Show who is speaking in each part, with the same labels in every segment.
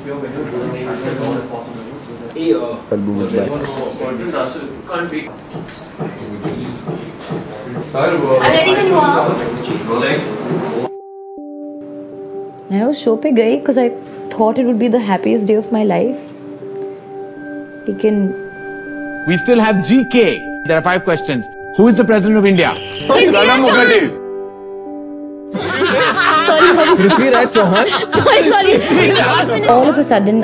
Speaker 1: Album is back.
Speaker 2: I'm ready when you are. मैं उस show पे गई because I thought it would be the happiest day of my life. लेकिन
Speaker 3: We still have GK. There are 5 questions. Who is the president of India?
Speaker 2: Pranab Mukherjee. Sorry.
Speaker 1: Prithviraj Chauhan.
Speaker 2: Sorry. All of a sudden,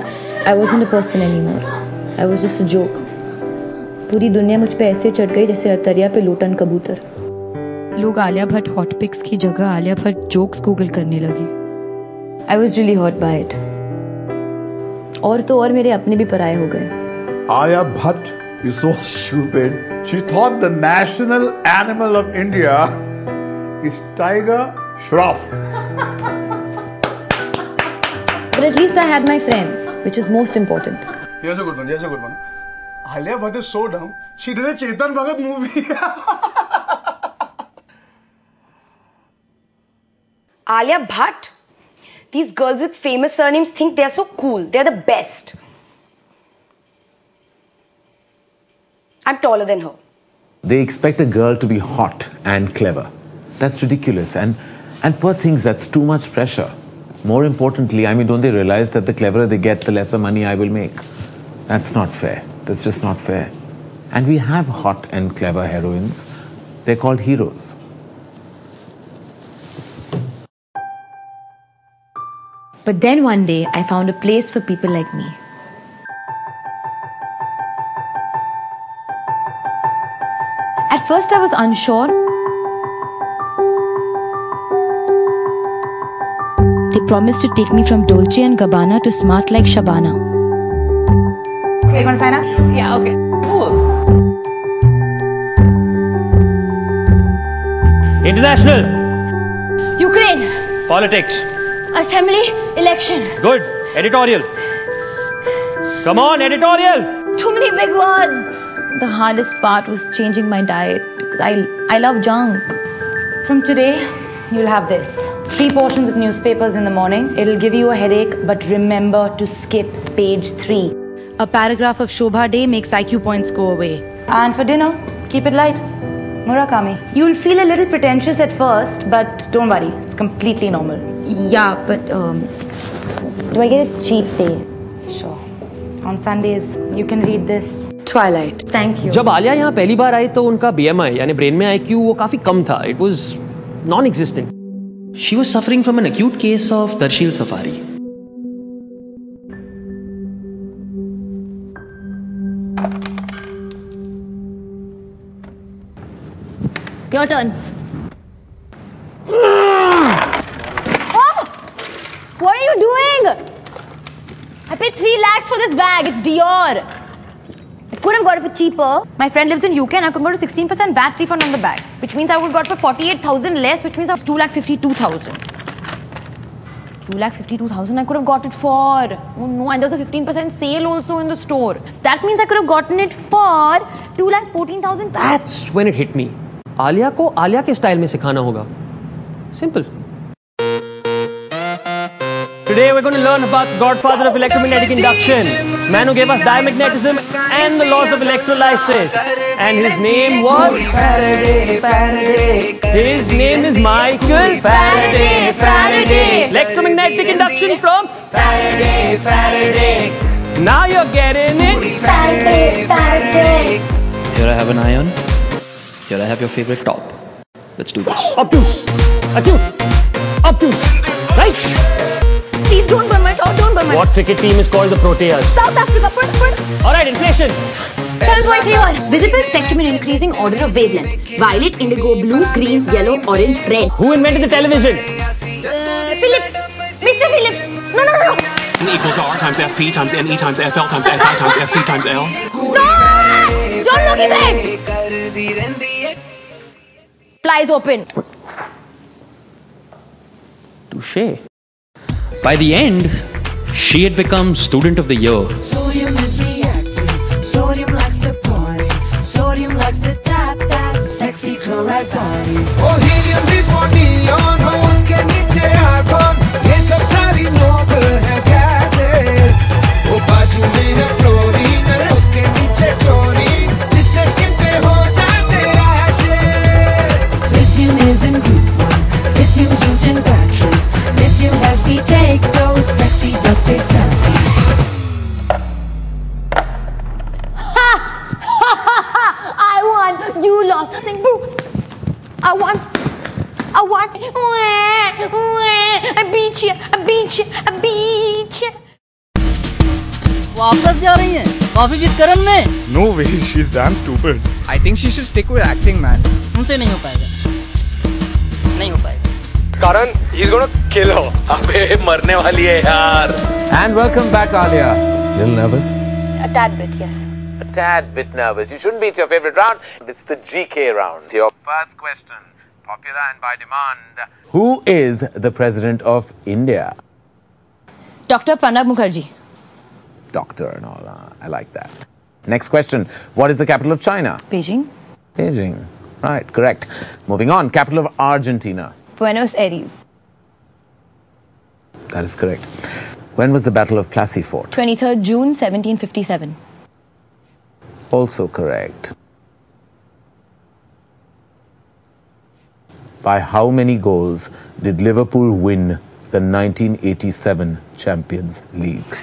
Speaker 2: I wasn't a person anymore. I was just a joke. पूरी दुनिया मुझ पे ऐसे चढ़ गई जैसे अतरिया पे लोटन कबूतर. लोग आलिया भट्ट हॉट पिक्स की जगह आलिया भट्ट जोक्स गूगल करने लगी. I was really hurt by it. और तो और मेरे अपने भी पराये हो गए.
Speaker 4: Alia Bhatt is so stupid. She thought the national animal of India is tiger shroff.
Speaker 2: But at least I had my friends, which is most important.
Speaker 5: Here's a good one. Alia Bhatt is so dumb. She did a Chetan Bhagat movie.
Speaker 6: Alia Bhatt? These girls with famous surnames think they're so cool. They're the best. I'm taller than her.
Speaker 3: They expect a girl to be hot and clever. That's ridiculous. And poor things, that's too much pressure. More importantly, I mean, don't they realize that the cleverer they get, the lesser money I will make? That's not fair. That's just not fair. And we have hot and clever heroines. They're called heroes.
Speaker 2: But then one day, I found a place for people like me. At first, I was unsure. They promised to take me from Dolce & Gabbana to smart like Shabana.
Speaker 6: Okay, you want to sign up?
Speaker 2: Yeah, okay.
Speaker 6: Cool.
Speaker 7: International.
Speaker 2: Ukraine.
Speaker 7: Politics.
Speaker 2: Assembly. Election.
Speaker 7: Good. Editorial. Come on, editorial.
Speaker 2: Too many big words. The hardest part was changing my diet because I love junk.
Speaker 6: From today, you'll have this. 3 portions of newspapers in the morning. It'll give you a headache, but remember to skip page 3. A paragraph of Shobha Day makes IQ points go away. And for dinner, keep it light. Murakami. You'll feel a little pretentious at first, but don't worry. It's completely normal.
Speaker 2: Yeah, but do I get a cheat day?
Speaker 6: Sure. On Sundays, you can read this. Twilight.
Speaker 2: Thank you.
Speaker 7: जब आलिया यहाँ पहली बार आई तो उनका BMI यानी brain में IQ वो काफी कम था. It was non-existent.
Speaker 8: She was suffering from an acute case of Darshil Safari.
Speaker 2: Your turn. What are you doing? I paid 3 lakhs for this bag. It's Dior. I could have got it for cheaper. My friend lives in UK and I could have got a 16% VAT refund on the bag, which means I would have got for 48,000 less, which means I was 2,52,000. 2,52,000 I could have got it for. Oh no, and there was a 15% sale also in the store. So that means I could have gotten it for 2,14,000.
Speaker 7: That's when it hit me. Alia को आलिया के style में सिखाना होगा. Simple. Today we're going to learn about the godfather of electromagnetic induction, man who gave us diamagnetism and the laws of electrolysis. And his name was Faraday. His name is Michael Faraday. Electromagnetic induction from Faraday. Now you're getting it. Faraday.
Speaker 8: Here I have an iron. Here I have your favorite top. Let's do this.
Speaker 7: Obtuse. Right?
Speaker 2: Please don't burn my top, don't burn my top.
Speaker 7: What cricket team is called the Proteas?
Speaker 2: South Africa, put.
Speaker 7: Alright, inflation.
Speaker 2: 7.31. Visible spectrum in increasing order of wavelength. Violet, indigo, blue, green, yellow, orange, red.
Speaker 7: Who invented the television?
Speaker 2: Phillips. Mr. Phillips. No.
Speaker 9: N equals R times FP times NE times FL times FI times FC times L.
Speaker 2: No! John Logie bed. Flies open.
Speaker 7: Touché.
Speaker 8: By the end, she had become student of the year.
Speaker 10: Sodium is reacting. Sodium likes to party. Sodium likes to tap that sexy chloride body. Oh, helium before neon. हो उसके नीचे argon. ये सब सारी noble है gases.
Speaker 2: You lost. I won. I beat you.
Speaker 1: वापस जा रही हैं कॉफी विद करण में?
Speaker 5: No way, she's damn stupid.
Speaker 11: I think she should stick with acting, man.
Speaker 1: उनसे नहीं हो पाएगा.
Speaker 11: Karan, he's gonna kill her.
Speaker 3: अबे मरने वाली है यार. And welcome back, Alia. Little nervous?
Speaker 2: A tad bit, yes.
Speaker 3: A tad bit nervous. You shouldn't be. It's your favorite round. It's the GK round. It's your first question. Popular and by demand. Who is the president of India?
Speaker 2: Dr. Pranab Mukherjee.
Speaker 3: Doctor and all. I like that. Next question. What is the capital of China?
Speaker 2: Beijing.
Speaker 3: Beijing. Right, correct. Moving on. Capital of Argentina?
Speaker 2: Buenos Aires.
Speaker 3: That is correct. When was the Battle of Plassey fought?
Speaker 2: 23rd June 1757.
Speaker 3: Also correct. By how many goals did Liverpool win the 1987 Champions League?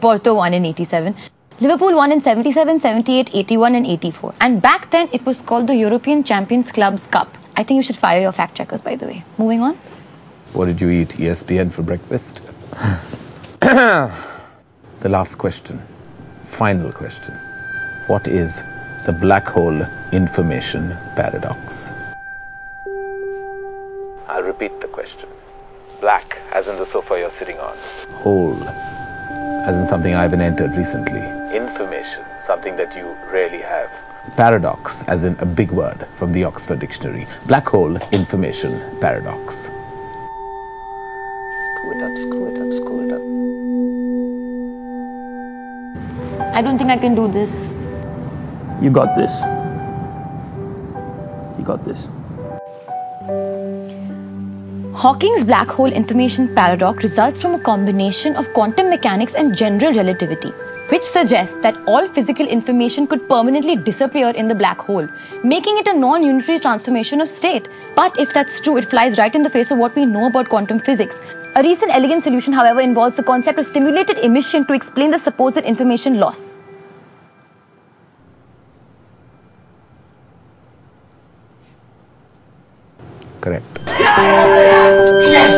Speaker 2: Porto won in 87. Liverpool won in 77, 78, 81 and 84. And back then it was called the European Champions Clubs Cup. I think you should fire your fact checkers, by the way. Moving on.
Speaker 3: What did you eat? ESPN for breakfast? The last question. Final question. What is the black hole information paradox? I'll repeat the question. Black, as in the sofa you're sitting on. Hole, as in something I've been entered recently. Information, something that you rarely have. Paradox, as in a big word from the Oxford Dictionary. Black hole information paradox.
Speaker 2: Screw it up. I don't think I can do this.
Speaker 7: You got this.
Speaker 2: Hawking's black hole information paradox results from a combination of quantum mechanics and general relativity, which suggests that all physical information could permanently disappear in the black hole, making it a non-unitary transformation of state. But if that's true, it flies right in the face of what we know about quantum physics. A recent elegant solution, however, involves the concept of stimulated emission to explain the supposed information loss.
Speaker 3: Correct.
Speaker 10: Yes!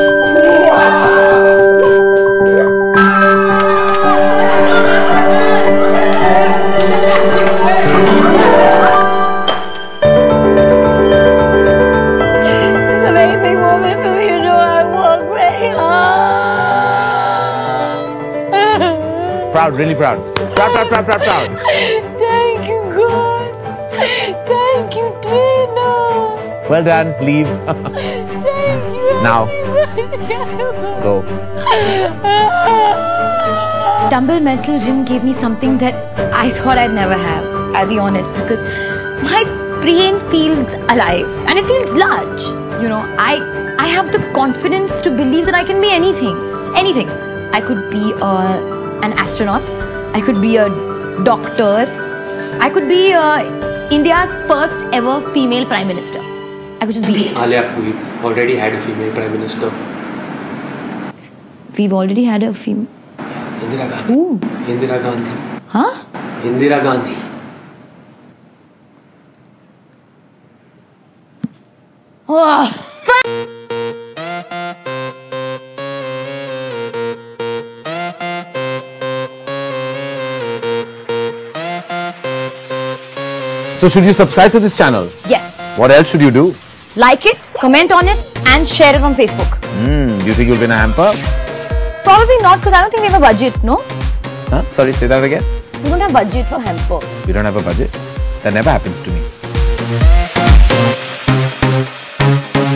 Speaker 2: It's a very big moment for me, you know. I work very hard.
Speaker 3: Proud, really proud. Proud.
Speaker 2: Thank you, God. Thank you, Tina.
Speaker 3: Well done. Leave.
Speaker 2: Thank you.
Speaker 3: Now. Go.
Speaker 2: Dumbbell Mental Gym gave me something that I thought I'd never have. I'll be honest, because my brain feels alive and it feels large. You know, I have the confidence to believe that I can be anything. Anything. I could be an astronaut. I could be a doctor. I could be India's first ever female Prime Minister. I could just be.
Speaker 9: Alia, we've already had a female Prime Minister.
Speaker 2: We've already had a female.
Speaker 9: Indira Gandhi.
Speaker 2: Ooh.
Speaker 9: Indira Gandhi.
Speaker 2: Huh?
Speaker 9: Indira Gandhi.
Speaker 2: Oh,
Speaker 3: So should you subscribe to this channel?
Speaker 2: yes.
Speaker 3: What else should you do?
Speaker 2: Like it, comment on it, and share it on Facebook.
Speaker 3: Do you think you'll win a hamper?
Speaker 2: Probably not, because I don't think we have a budget, no?
Speaker 3: Huh? Sorry, say that again.
Speaker 2: We don't have budget for hamper.
Speaker 3: You don't have a budget? That never happens to me.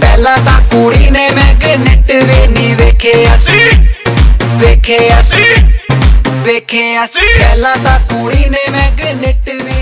Speaker 10: ਪਹਿਲਾਂ ਤਾਂ ਕੁੜੀ ਨੇ magnet ਵੀ ਨਹੀਂ ਵੇਖਿਆ ਸੀ ਪਹਿਲਾਂ ਤਾਂ ਕੁੜੀ ਨੇ ਮੈਗਨੇਟ ਵੀ